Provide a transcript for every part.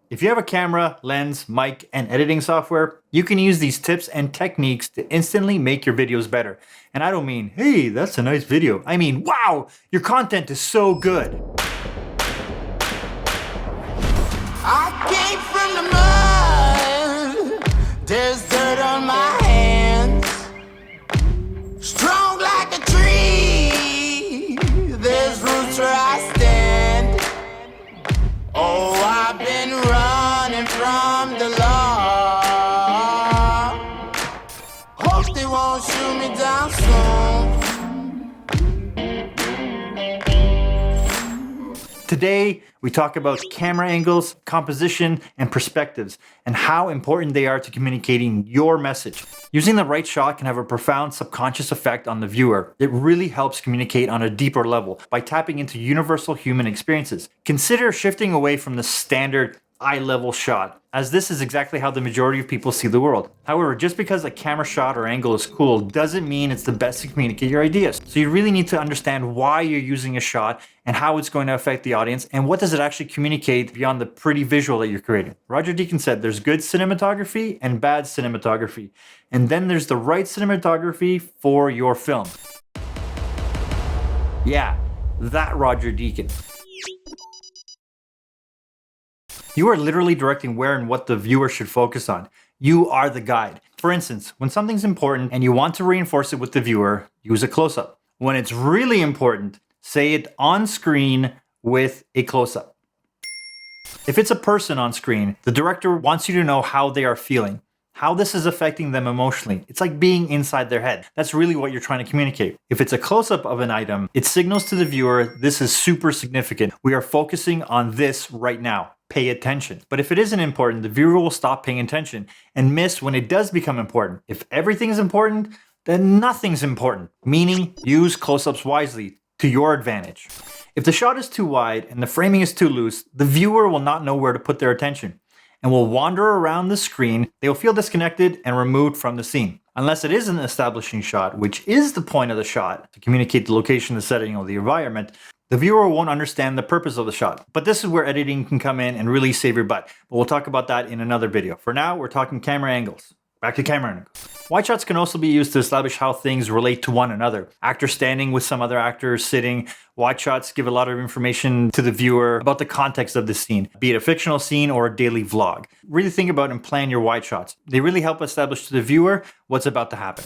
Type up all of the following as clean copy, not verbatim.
If you have a camera, lens, mic, and editing software, you can use these tips and techniques to instantly make your videos better. And I don't mean, hey, that's a nice video. I mean, wow, your content is so good. I came from the mud, there's dirt on my hands. Strong like a tree, there's roots where I stand. Oh, I've been running from the law. Hope they won't shoot me down soon. Today, we talk about camera angles, composition, and perspectives, and how important they are to communicating your message. Using the right shot can have a profound subconscious effect on the viewer. It really helps communicate on a deeper level by tapping into universal human experiences. Consider shifting away from the standard eye-level shot, as this is exactly how the majority of people see the world. However, just because a camera shot or angle is cool doesn't mean it's the best to communicate your ideas. So you really need to understand why you're using a shot and how it's going to affect the audience and what does it actually communicate beyond the pretty visual that you're creating. Roger Deakins said there's good cinematography and bad cinematography, and then there's the right cinematography for your film. Yeah, that Roger Deakins. You are literally directing where and what the viewer should focus on. You are the guide. For instance, when something's important and you want to reinforce it with the viewer, use a close-up. When it's really important, say it on screen with a close-up. If it's a person on screen, the director wants you to know how they are feeling, how this is affecting them emotionally. It's like being inside their head. That's really what you're trying to communicate. If it's a close-up of an item, it signals to the viewer, this is super significant. We are focusing on this right now. Pay attention. But if it isn't important, the viewer will stop paying attention and miss when it does become important. If everything is important, then nothing's important. Meaning, use close-ups wisely to your advantage. If the shot is too wide and the framing is too loose, the viewer will not know where to put their attention and will wander around the screen. They will feel disconnected and removed from the scene. Unless it is an establishing shot, which is the point of the shot, to communicate the location, the setting, or the environment, the viewer won't understand the purpose of the shot. But this is where editing can come in and really save your butt. But we'll talk about that in another video. For now, we're talking camera angles. Back to camera angles. Wide shots can also be used to establish how things relate to one another. Actors standing with some other actors sitting. Wide shots give a lot of information to the viewer about the context of the scene, be it a fictional scene or a daily vlog. Really think about and plan your wide shots. They really help establish to the viewer what's about to happen.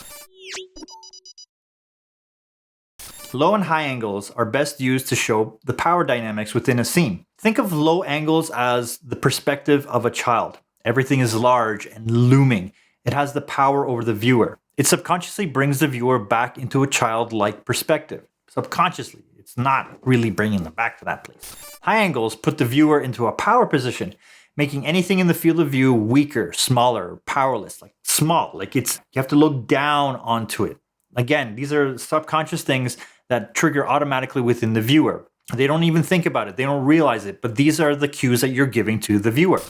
Low and high angles are best used to show the power dynamics within a scene. Think of low angles as the perspective of a child. Everything is large and looming. It has the power over the viewer. It subconsciously brings the viewer back into a childlike perspective. Subconsciously, it's not really bringing them back to that place. High angles put the viewer into a power position, making anything in the field of view weaker, smaller, powerless, like small, like you have to look down onto it. Again, these are subconscious things that trigger automatically within the viewer. They don't even think about it. They don't realize it, but these are the cues that you're giving to the viewer.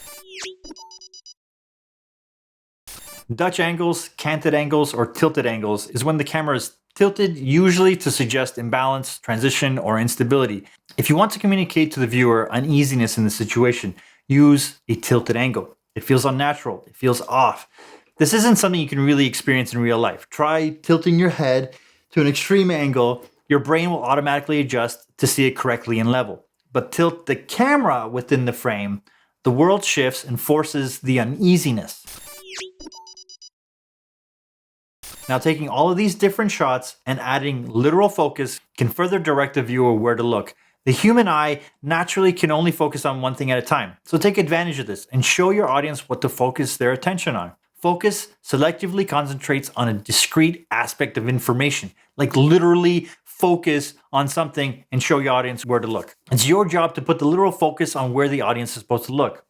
Dutch angles, canted angles, or tilted angles is when the camera is tilted, usually to suggest imbalance, transition, or instability. If you want to communicate to the viewer uneasiness in the situation, use a tilted angle. It feels unnatural. It feels off. This isn't something you can really experience in real life. Try tilting your head to an extreme angle. Your brain will automatically adjust to see it correctly and level. But tilt the camera within the frame, the world shifts and forces the uneasiness. Now, taking all of these different shots and adding literal focus can further direct the viewer where to look. The human eye naturally can only focus on one thing at a time. So take advantage of this and show your audience what to focus their attention on. Focus selectively concentrates on a discrete aspect of information, like literally focus on something and show your audience where to look. It's your job to put the literal focus on where the audience is supposed to look.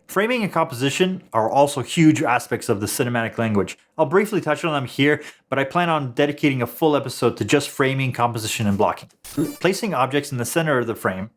Framing and composition are also huge aspects of the cinematic language. I'll briefly touch on them here, but I plan on dedicating a full episode to just framing, composition, and blocking. Placing objects in the center of the frame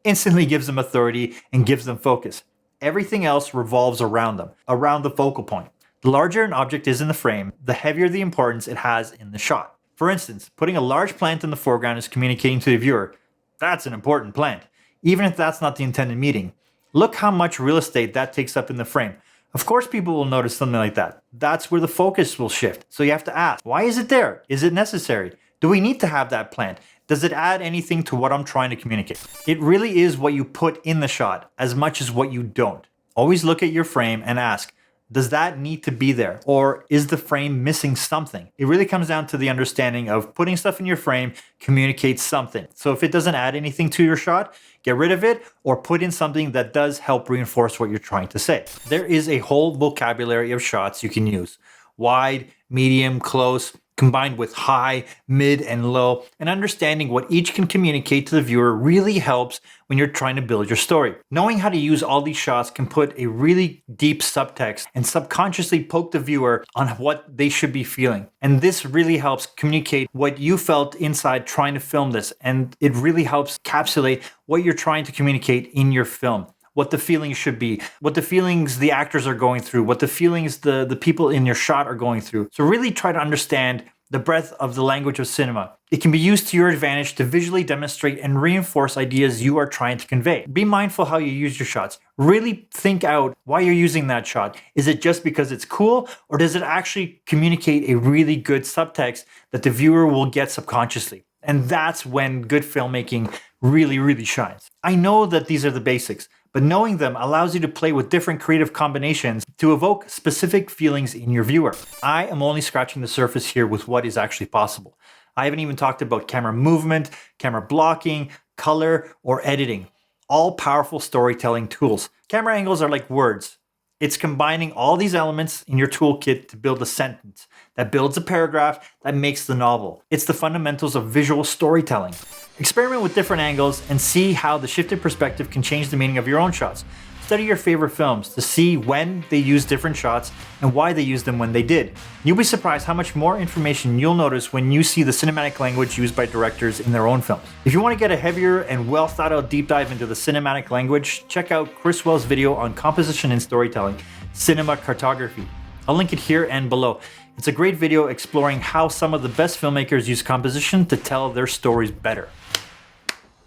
instantly gives them authority and gives them focus. Everything else revolves around them, around the focal point. The larger an object is in the frame, the heavier the importance it has in the shot. For instance, putting a large plant in the foreground is communicating to the viewer, that's an important plant. even if that's not the intended meaning. Look how much real estate that takes up in the frame. Of course people will notice something like that. That's where the focus will shift. So you have to ask, why is it there? Is it necessary? Do we need to have that plant? Does it add anything to what I'm trying to communicate? It really is what you put in the shot as much as what you don't. Always look at your frame and ask, does that need to be there? Or is the frame missing something? It really comes down to the understanding of putting stuff in your frame communicates something. So if it doesn't add anything to your shot, get rid of it or put in something that does help reinforce what you're trying to say. There is a whole vocabulary of shots you can use. Wide, medium, close, combined with high, mid, and low, and understanding what each can communicate to the viewer really helps when you're trying to build your story. Knowing how to use all these shots can put a really deep subtext and subconsciously poke the viewer on what they should be feeling. And this really helps communicate what you felt inside trying to film this, and it really helps encapsulate what you're trying to communicate in your film. What the feelings should be, what the feelings the actors are going through, what the feelings the people in your shot are going through. So really try to understand the breadth of the language of cinema. It can be used to your advantage to visually demonstrate and reinforce ideas you are trying to convey. Be mindful how you use your shots. Really think out why you're using that shot. Is it just because it's cool, or does it actually communicate a really good subtext that the viewer will get subconsciously? And that's when good filmmaking really shines. I know that these are the basics, but knowing them allows you to play with different creative combinations to evoke specific feelings in your viewer. I am only scratching the surface here with what is actually possible. I haven't even talked about camera movement, camera blocking, color, or editing. All powerful storytelling tools. Camera angles are like words. It's combining all these elements in your toolkit to build a sentence that builds a paragraph that makes the novel. It's the fundamentals of visual storytelling. Experiment with different angles and see how the shifted perspective can change the meaning of your own shots. Study your favorite films to see when they use different shots and why they used them when they did. You'll be surprised how much more information you'll notice when you see the cinematic language used by directors in their own films. If you want to get a heavier and well thought out deep dive into the cinematic language, check out Chris Well's video on composition and storytelling, cinema cartography. I'll link it here and below. It's a great video exploring how some of the best filmmakers use composition to tell their stories better.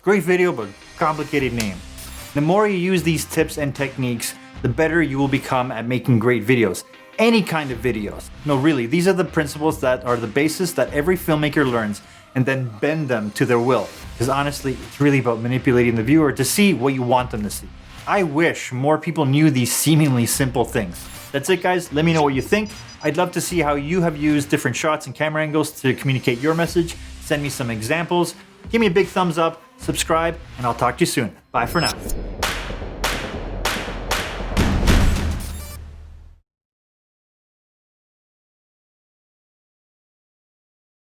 Great video, but complicated name. The more you use these tips and techniques, the better you will become at making great videos. Any kind of videos. No, really, these are the principles that are the basis that every filmmaker learns and then bend them to their will. Because honestly, it's really about manipulating the viewer to see what you want them to see. I wish more people knew these seemingly simple things. That's it, guys. Let me know what you think. I'd love to see how you have used different shots and camera angles to communicate your message. Send me some examples. Give me a big thumbs up, subscribe, and I'll talk to you soon. Bye for now.